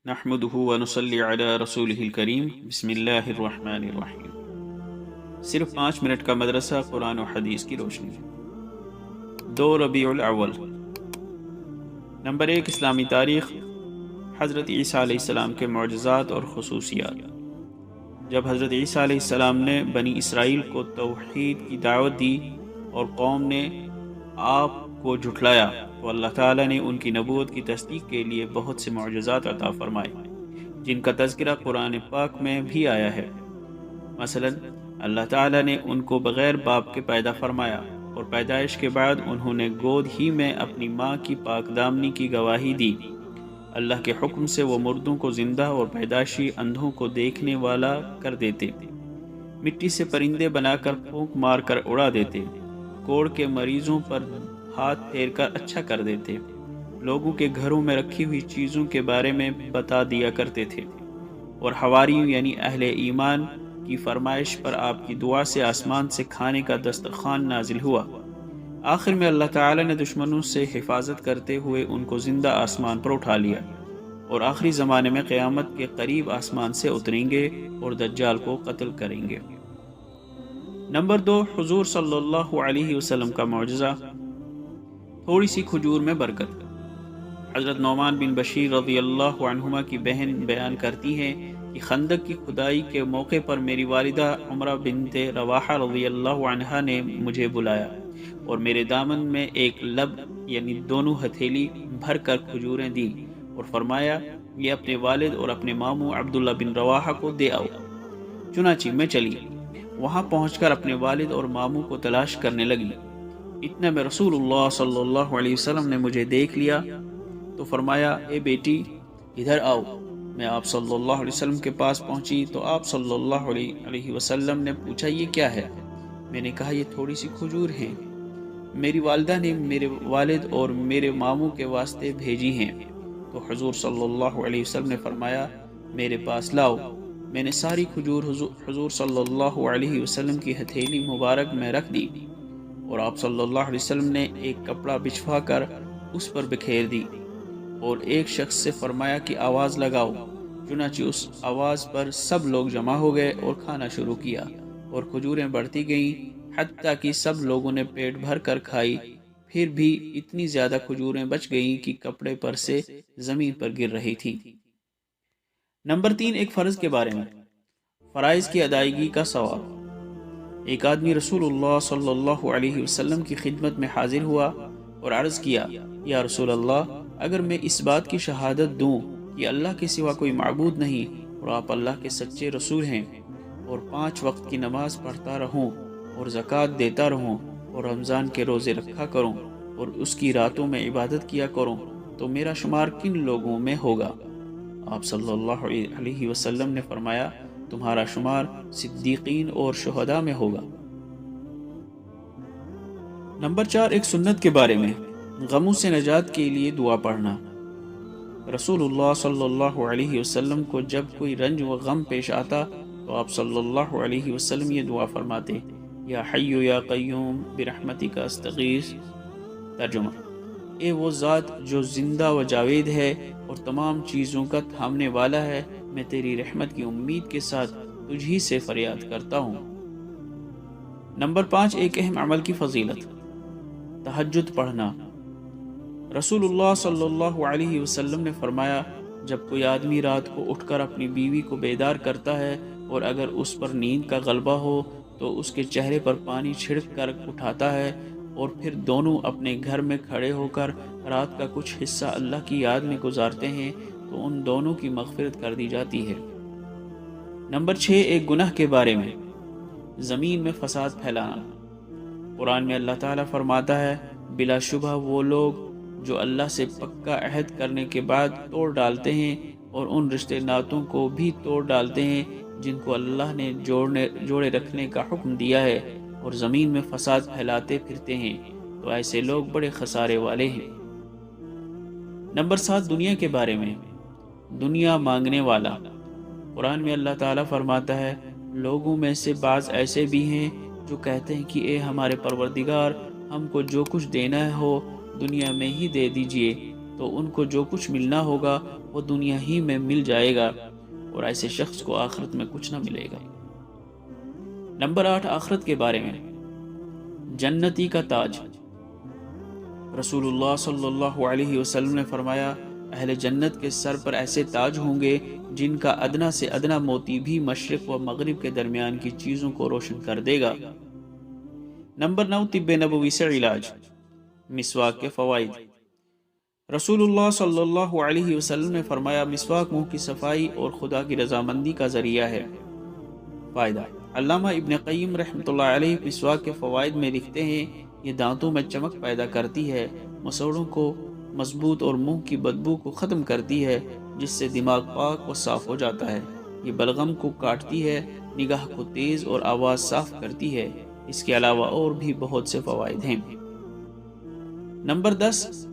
نحمده ونصلي على رسوله الکریم بسم اللہ الرحمن الرحیم۔ صرف 5 منٹ کا مدرسہ قرآن و حدیث کی روشنی۔ 2 ربیع الاول۔ نمبر 1، اسلامی تاریخ۔ حضرت عیسیٰ علیہ السلام کے معجزات اور خصوصیات۔ جب حضرت عیسیٰ علیہ السلام نے بنی اسرائیل کو توحید کی دعوت دی اور قوم نے آپ کو جھٹلایا تو اللہ تعالیٰ نے ان کی نبوت کی تصدیق کے لیے بہت سے معجزات عطا فرمائے، جن کا تذکرہ قرآن پاک میں بھی آیا ہے۔ مثلا اللہ تعالیٰ نے ان کو بغیر باپ کے پیدا فرمایا اور پیدائش کے بعد انہوں نے گود ہی میں اپنی ماں کی پاک دامنی کی گواہی دی۔ اللہ کے حکم سے وہ مردوں کو زندہ اور پیدائشی اندھوں کو دیکھنے والا کر دیتے، مٹی سے پرندے بنا کر پھونک مار کر اڑا دیتے، کوڑ کے مریضوں پر ہاتھ پھیر کر اچھا کر دیتے، لوگوں کے گھروں میں رکھی ہوئی چیزوں کے بارے میں بتا دیا کرتے تھے، اور حواریوں یعنی اہل ایمان کی فرمائش پر آپ کی دعا سے آسمان سے کھانے کا دسترخوان نازل ہوا۔ آخر میں اللہ تعالی نے دشمنوں سے حفاظت کرتے ہوئے ان کو زندہ آسمان پر اٹھا لیا، اور آخری زمانے میں قیامت کے قریب آسمان سے اتریں گے اور دجال کو قتل کریں گے۔ نمبر 2، حضور صلی اللہ علیہ وسلم کا معجزہ، تھوڑی سی کھجور میں برکت۔ حضرت نعمان بن بشیر رضی اللہ عنہما کی بہن بیان کرتی ہیں کہ خندق کی کھدائی کے موقع پر میری والدہ عمرہ بنت رواحہ رضی اللہ عنہا نے مجھے بلایا اور میرے دامن میں ایک لب یعنی دونوں ہتھیلی بھر کر کھجوریں دیں اور فرمایا یہ اپنے والد اور اپنے ماموں عبداللہ بن رواحہ کو دے آؤ۔ چنانچہ میں چلی، وہاں پہنچ کر اپنے والد اور ماموں کو تلاش کرنے لگی۔ اتنے میں رسول اللہ صلی اللہ علیہ وسلم نے مجھے دیکھ لیا تو فرمایا اے بیٹی ادھر آؤ۔ میں آپ صلی اللہ علیہ وسلم کے پاس پہنچی تو آپ صلی اللہ علیہ وسلم نے پوچھا یہ کیا ہے؟ میں نے کہا یہ تھوڑی سی کھجور ہیں، میری والدہ نے میرے والد اور میرے ماموں کے واسطے بھیجی ہیں۔ تو حضور صلی اللہ علیہ وسلم نے فرمایا میرے پاس لاؤ۔ میں نے ساری کھجور حضور صلی اللہ علیہ وسلم کی ہتھیلی مبارک میں رکھ دی اور آپ صلی اللہ علیہ وسلم نے ایک کپڑا بچھوا کر اس پر بکھیر دی اور ایک شخص سے فرمایا کہ آواز لگاؤ۔ چنانچہ اس آواز پر سب لوگ جمع ہو گئے اور کھانا شروع کیا، اور کھجوریں بڑھتی گئیں حتیٰ کہ سب لوگوں نے پیٹ بھر کر کھائی۔ پھر بھی اتنی زیادہ کھجوریں بچ گئیں کہ کپڑے پر سے زمین پر گر رہی تھی۔ نمبر 3، ایک فرض کے بارے میں، فرائض کی ادائیگی کا ثواب۔ ایک آدمی رسول اللہ صلی اللہ علیہ وسلم کی خدمت میں حاضر ہوا اور عرض کیا یا رسول اللہ، اگر میں اس بات کی شہادت دوں کہ اللہ کے سوا کوئی معبود نہیں اور آپ اللہ کے سچے رسول ہیں، اور 5 وقت کی نماز پڑھتا رہوں اور زکوٰۃ دیتا رہوں اور رمضان کے روزے رکھا کروں اور اس کی راتوں میں عبادت کیا کروں، تو میرا شمار کن لوگوں میں ہوگا؟ آپ صلی اللہ علیہ وسلم نے فرمایا تمہارا شمار صدیقین اور شہداء میں ہوگا۔ نمبر 4، ایک سنت کے بارے میں، غموں سے نجات کے لیے دعا پڑھنا۔ رسول اللہ صلی اللہ علیہ وسلم کو جب کوئی رنج و غم پیش آتا تو آپ صلی اللہ علیہ وسلم یہ دعا فرماتے یا حی یا قیوم برحمتک استغیث۔ ترجمہ، اے وہ ذات جو زندہ و جاوید ہے اور تمام چیزوں کا تھامنے والا ہے، میں تیری رحمت کی امید کے ساتھ تجھ ہی سے فریاد کرتا ہوں۔ نمبر 5، ایک اہم عمل کی فضیلت، تہجد پڑھنا۔ رسول اللہ صلی اللہ علیہ وسلم نے فرمایا جب کوئی آدمی رات کو اٹھ کر اپنی بیوی کو بیدار کرتا ہے اور اگر اس پر نیند کا غلبہ ہو تو اس کے چہرے پر پانی چھڑک کر اٹھاتا ہے اور پھر دونوں اپنے گھر میں کھڑے ہو کر رات کا کچھ حصہ اللہ کی یاد میں گزارتے ہیں تو ان دونوں کی مغفرت کر دی جاتی ہے۔ نمبر 6، ایک گناہ کے بارے میں، زمین میں فساد پھیلانا۔ قرآن میں اللہ تعالیٰ فرماتا ہے بلا شبہ وہ لوگ جو اللہ سے پکا عہد کرنے کے بعد توڑ ڈالتے ہیں اور ان رشتے ناتوں کو بھی توڑ ڈالتے ہیں جن کو اللہ نے جوڑے رکھنے کا حکم دیا ہے اور زمین میں فساد پھیلاتے پھرتے ہیں، تو ایسے لوگ بڑے خسارے والے ہیں۔ نمبر 7، دنیا کے بارے میں، دنیا مانگنے والا۔ قرآن میں اللہ تعالیٰ فرماتا ہے لوگوں میں سے بعض ایسے بھی ہیں جو کہتے ہیں کہ اے ہمارے پروردگار، ہم کو جو کچھ دینا ہو دنیا میں ہی دے دیجئے، تو ان کو جو کچھ ملنا ہوگا وہ دنیا ہی میں مل جائے گا، اور ایسے شخص کو آخرت میں کچھ نہ ملے گا۔ نمبر 8، آخرت کے بارے میں۔ جنتی کا تاج۔ رسول اللہ صلی اللہ علیہ وسلم نے فرمایا، اہل جنت کے سر پر ایسے تاج ہوں گے جن کا ادنا سے ادنا موتی بھی مشرق و مغرب کے درمیان کی چیزوں کو روشن کر دے گا۔ نمبر 9، طب نبوی سے علاج۔ مسواک کے فوائد۔ رسول اللہ صلی اللہ علیہ وسلم نے فرمایا، مسواک منہ کی صفائی اور خدا کی رضامندی کا ذریعہ ہے۔ فائدہ۔ علامہ ابن قیم رحمۃ اللہ علیہ مسواک کے فوائد میں لکھتے ہیں، یہ دانتوں میں چمک پیدا کرتی ہے، مسوڑوں کو مضبوط اور منہ کی بدبو کو ختم کرتی ہے، جس سے دماغ پاک و صاف ہو جاتا ہے۔ یہ بلغم کو کاٹتی ہے، نگاہ کو تیز اور آواز صاف کرتی ہے۔ اس کے علاوہ اور بھی بہت سے فوائد ہیں۔ نمبر 10،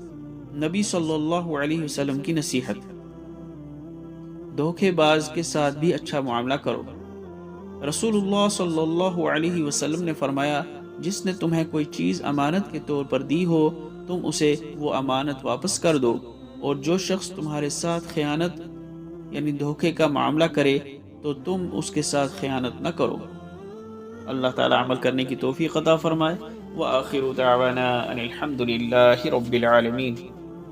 نبی صلی اللہ علیہ وسلم کی نصیحت۔ دھوکے باز کے ساتھ بھی اچھا معاملہ کرو۔ رسول اللہ صلی اللہ علیہ وسلم نے فرمایا، جس نے تمہیں کوئی چیز امانت کے طور پر دی ہو، تم اسے وہ امانت واپس کر دو، اور جو شخص تمہارے ساتھ خیانت یعنی دھوکے کا معاملہ کرے تو تم اس کے ساتھ خیانت نہ کرو۔ اللہ تعالی عمل کرنے کی توفیق عطا فرمائے۔ وآخر دعوانا ان الحمد للہ رب العالمین۔